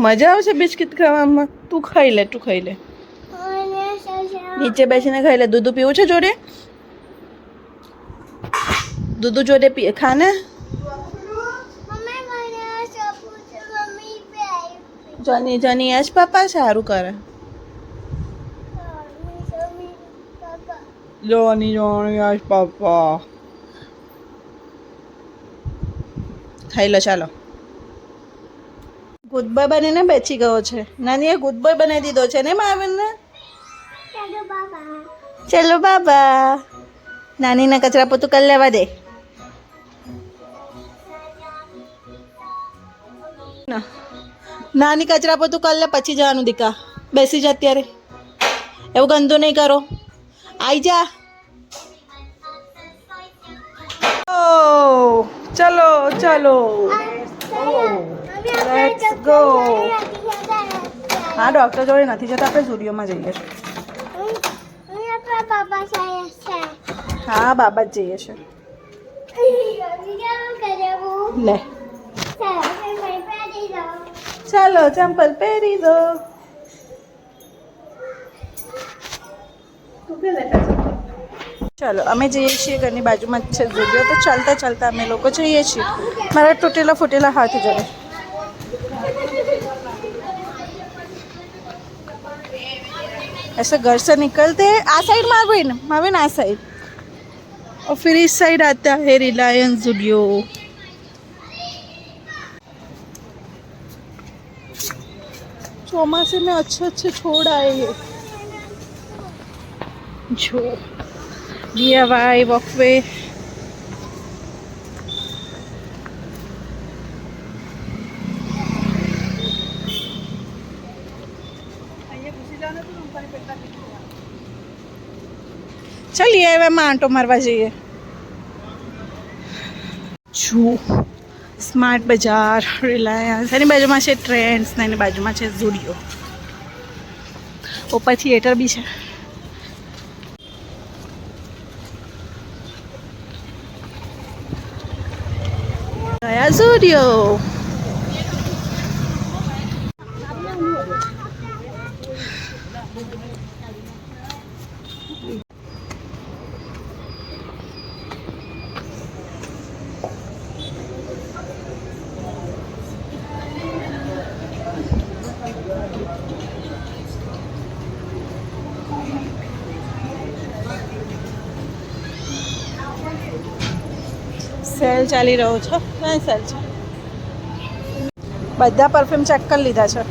મજા આવશે બિસ્કિટ ખાવામાં. તું ખાઈ લે, તું ખાઈ લે. નીચે બેસીને ખાઈ લે. દૂધ પીવું છે જોડે? દૂધ જોડે પી ખાને. જાની જાની યશ પાપા સારું કરે. જાની જાની યશ પાપા. ખાઈ લો ચાલો. ગુડ બોય બનીને બેસી ગયો છે. નાનીએ ગુડ બોય બનાવી દીધો છે ને માવીનને. ચલો બાબા. નાનીને કચરા પોતું કરી લેવા દે. નાની કચરા પોતું કરી લે પછી જવાનું દીકા. બેસી જા અત્યારે. એવું ગંદુ નહીં કરો. આઈ જા. ઓ ચલો ચલો. Let's go. હા ડૉક્ટર જોડે નથી જતા, આપણે સ્ટુડિયોમાં જઈએ છીએ. હા બાબા જ જઈએ છીએ. લે ચાલો ચંપલ પહેરી દો. ચાલો અમે જઈએ છીએ ઘરની બાજુમાં જ છે સ્ટુડિયો, તો ચાલતા ચાલતા અમે લોકો જઈએ છીએ મારા તૂટેલા ફૂટેલા હાથ જોડે. ऐसे घर से निकलते आ साइड माविन माविन आ साइड और फिर इस साइड आता है रिलायंस स्टूडियो. चौमासे में अच्छे अच्छे छोड़ आए हैं जो DIY वॉकवे. चलिए હવે માં આંટો મારવા જઈએ. જો સ્માર્ટ બજાર, રિલાયન્સ, એની બાજુમાં છે ટ્રેન્ડ્સ, એની બાજુમાં છે ઝુડિયો. ઉપર થિયેટર બી છે. ગયા ઝુડિયો. સેલ ચાલી રહ્યો છે. કઈ સેલ છે? બધા પરફ્યુમ ચેક કરી લીધા છે.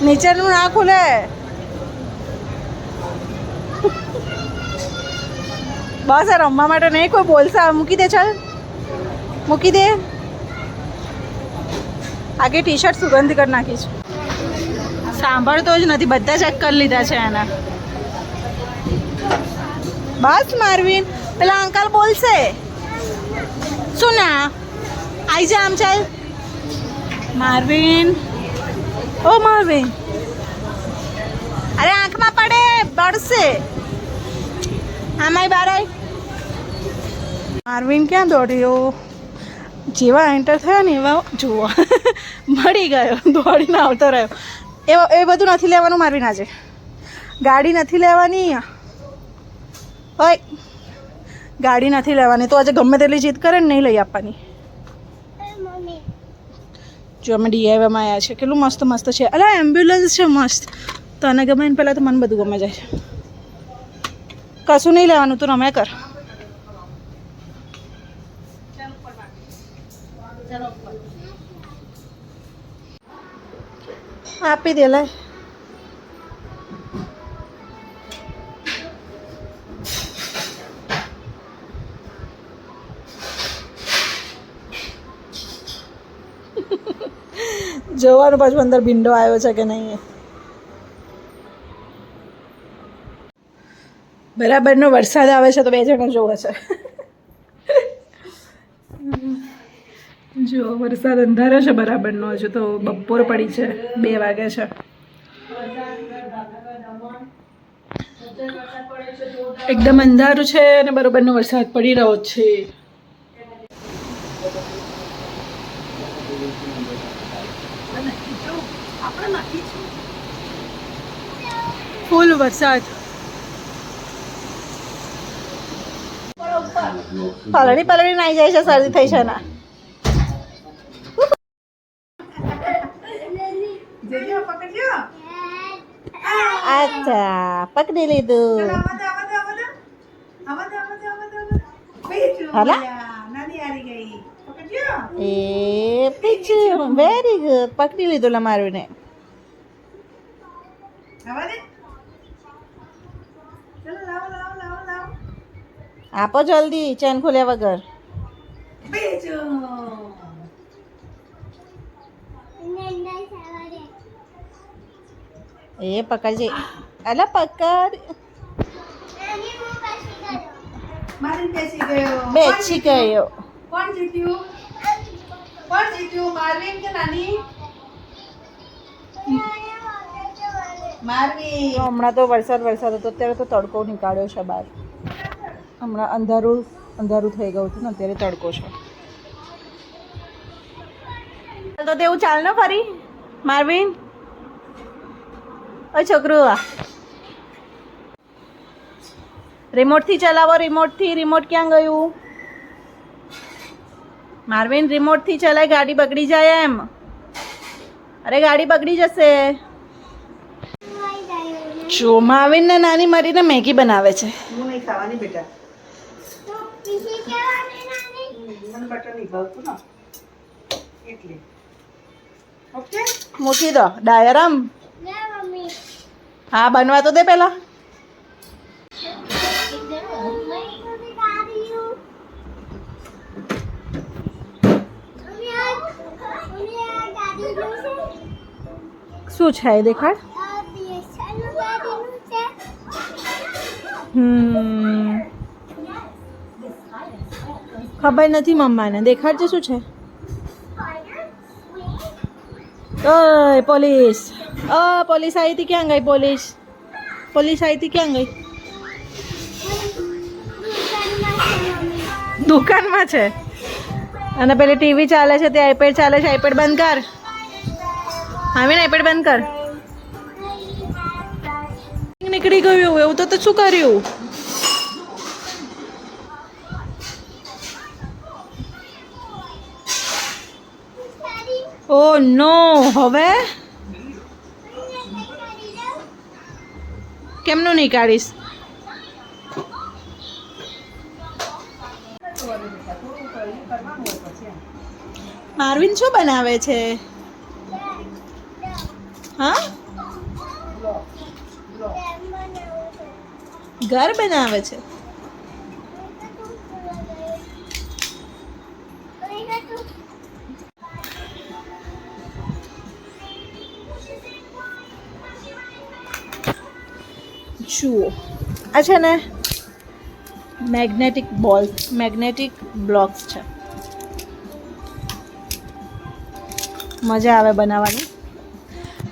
નીચેનું ના ખુલે. બસ આ રમવા માટે નહીં, કોઈ બોલશે. મૂકી દે, ચાલ મૂકી દે. આગે ટી શર્ટ સુગંધી કરી નાખી છે. સાંભળતો જ નથી, બધા ચેક કરી લીધા છે એના. બસ મારવીન, પેલા અંકલ બોલશે. શું ના આઈ જા આમ, ચાલ મારવીન. ઓ મારવીન, અરે આંખમાં પડે, બળશે. આમાંય બાર આવી. મારવીન ક્યાં દોડ્યો? જેવા એન્ટર થયા ને એવા જુઓ મળી ગયો, દોડીને આવતો રહ્યો. એ બધું નથી લેવાનું મારવીન. આજે ગાડી નથી લેવાની. ઓય ગાડી નથી લેવાની તો આજે ગમે તેટલી જીદ કરે ને નહીં લઈ આપવાની. જો અમે DIYમાં આવ્યા છે. કેટલું મસ્ત મસ્ત છે. અલા એમ્બ્યુલન્સ છે મસ્ત. તને ગમે ને પહેલાં તો મને બધું ગમે જાય છે. કશું નહીં લેવાનું, તું રમે કર. આપી દે લાય. જોવાનું પાછું અંદર ભીંડો આવ્યો છે કે નહીં. બરાબરનો વરસાદ આવે છે તો બે જણા જોવે છે. જો વરસાદ અંધારો છે બરાબરનો, હજુ તો બપોર પડી છે, 2 વાગે છે. એકદમ અંધારું છે અને બરોબરનો વરસાદ પડી રહ્યો છે. ફૂલ વરસાદ. પલળી પલળી નાઈ જાય છે, શરદી થઈ છે ના. અચ્છા, પકડી લીધું. હાલા એ પીછું, વેરી ગુડ, પકડી લીધું લમારુને. આપો જલ્દી, ચેન ખોલ્યા વગર. એ પકડજે. અલા પકડ. બેસી ગયો. કોણ જીત્યું? મારવીન કે નાની? મારવી. હમણાં તો વરસાદ હતો, અત્યારે તો તડકો નીકાળ્યો છે બહાર. હમણાં અંધારું થઈ ગયું હતું ને, અત્યારે તડકો છે. તો તેવું ચાલ ને ફરી મારવીન. ઓ છોકરું, આ રિમોટથી ચલાવો. રિમોટ ક્યાં ગયું? મારવીન, રિમોટથી ચલાય, ગાડી બગડી જાય એમ. અરે ગાડી બગડી જશે. જો મારવીન ને નાની મરીને મેગી બનાવે છે. હું નહીં ખાવાની બેટા. મને બટર નહીં ભાવતું ને એટલે. ઓકે, મૂકી દો ડાયરામ. હા, બનવા તો દે પેલા. શું છે એ દેખાડ. ખબર નથી મમ્માને, દેખાડજે શું છે. ઓય પોલીસ, પોલીસ આવી હતી, ક્યાં ગઈ પોલીસ? પોલીસ આવી હતી, ક્યાં ગઈ? દુકાનમાં છે. અને પેલી ટીવી ચાલે છે, તે આઈપેડ ચાલે છે. આઈપેડ બંધ કર. આવીને આઈપેડ બંધ કર. નીકળી ગયું એવું તો શું કર્યું? ઓ નો, હવે કેમનું નહીં કાઢીશ? મારવીન શું બનાવે છે? હા, ઘર બનાવે છે. જુઓ, આ છે ને મેગ્નેટિક બ્લોક્સ છે. મજા આવે બનાવવાની.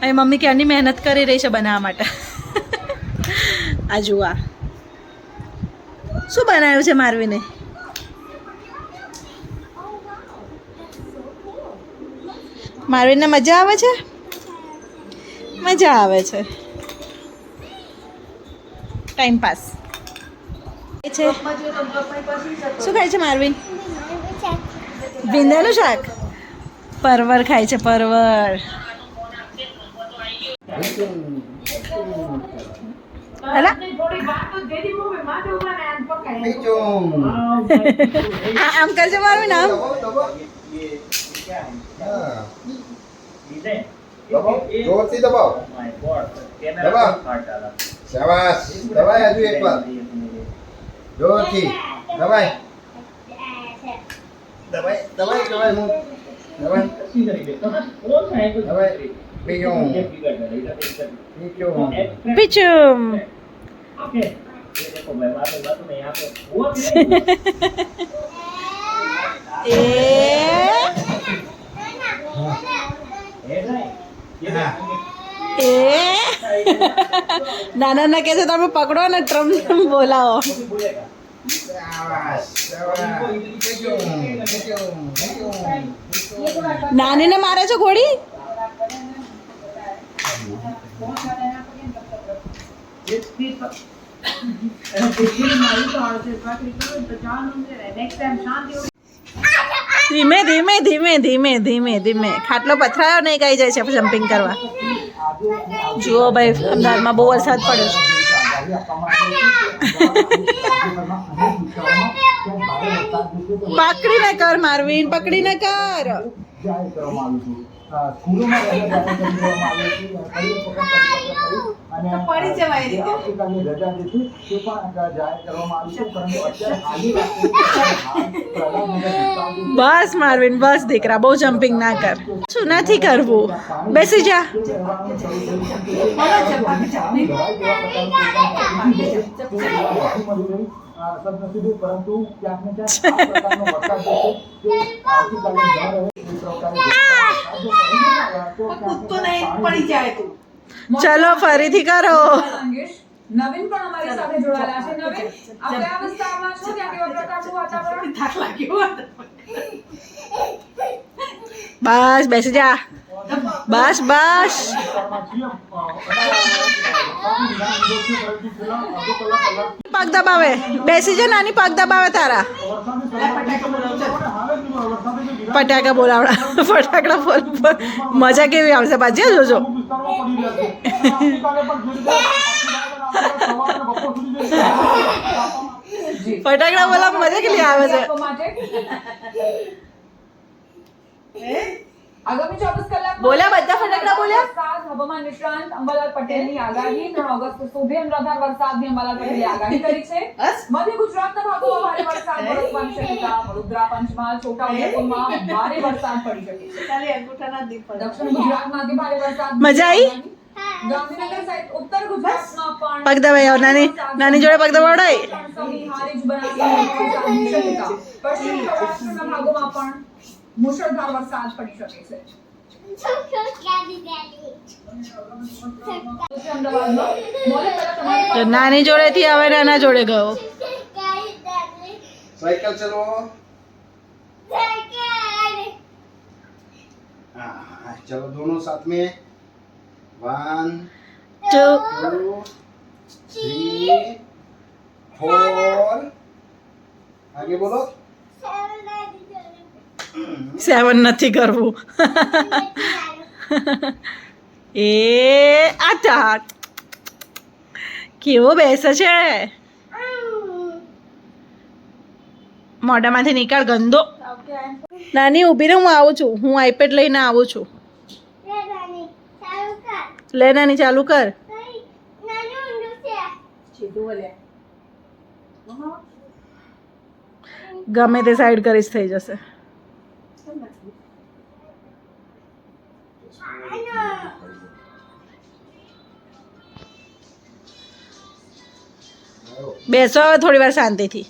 અને મમ્મી ક્યારની મહેનત કરી રહી છે બનાવવા માટે. આ જુઓ, શું બનાવ્યું છે મારવીને? મારવીને મજા આવે છે. મજા આવે છે. ટાઈમ પાસ છે. શું ખાય છે મારવીન? ભીંડાનું શાક. પરવર ખાય છે, પરવર. આમ કરજો મારવીન, આમ. જોરથી દબાવો. દબાવ. શાબાશ. દબાય હજુ એકવાર. જોરથી દબાય. દબાય. હું દબાય. પીચુમ. એ નાના કહે છે તમે પકડો ને ટ્રમ બોલાવો. શાબાશ, શાબાશ. નાનીને મારે છે ઘોડી. ધીમે ધીમે ધીમે ધીમે ધીમે ધીમે ખાટલો પથરાયો નહીં કાઈ જાય છે જમ્પિંગ કરવા. જુઓ ભાઈ અમદાવાદમાં બહુ વરસાદ પડ્યો છે. પકડીને કર મારવીન, પકડીને કર. પડી જવાય બસ મારવીન બસ દીકરા બહુ જમ્પિંગ ના કર. શું નથી કરવું, બેસી જા. ચલો ફરીથી કરો. નવીન પણ અમારી સાથે જોડાયેલા છે. નવીન, આ કયા વિસ્તારમાં છો? ત્યાં કેવા પ્રકારનું વાતાવરણ? થાક લાગ્યો. બસ બેસી જા. બસ બસ. પગ દબાવે. બેસી જા નાની, પગ દબાવે તારા. ફટાકા બોલાવડા. ફટાકડા બોલ. મજા કેવી આવશે પાછી જોજો. ફટાકડા બોલાવ મજા કેટલી આવે છે. આગામી 24 કલાક બોલ્યા બધા ફટાકડા બોલ્યા. હવામાન નિષ્ણાંત અંબાલાલ પટેલની આગાહી 3 ઓગસ્ટ સુધી અનરાધાર વરસાદની અંબાલાલ પટેલે આગાહી કરી છે. મધ્ય ગુજરાતના ભાગોમાં ભારે વરસાદ વરસવાની શક્યતા. વડોદરા, પંચમહાલ, છોટાઉદેપુરમાં ભારે વરસાદ પડી શકે છે. દક્ષિણ ગુજરાતમાંથી ભારે વરસાદ. મજા આવી. ગાંધીનગર સહિત ઉત્તર ગુજરાતમાં પણ પગ દબાવ્યા. નાની નાની જોડે પગ દબાવડાય. હારીજ બનાસકાંઠા વરસાદની શક્યતા. પશ્ચિમ સૌરાષ્ટ્રના ભાગોમાં પણ મુશળધાર વરસાદ પડી શકે છે. તો નાની જોડેથી હવે નાના જોડે ગયો. साइकिल चलो. हाँ, चलो दोनों साथ में. 1 2 2 3 4. आगे बोलो. 7 નથી કરવું. એ આટા કેવો બેસે છે. મોઢામાંથી નીકાળ ગંદો. નાની ઊભી રહે, હું આવું છું. હું આઈપેડ લઈને આવું છું. લે નાની ચાલુ કર. ગમે તે સાઈડ કરીશ થઈ જશે. બેસો હવે થોડી વાર શાંતિથી.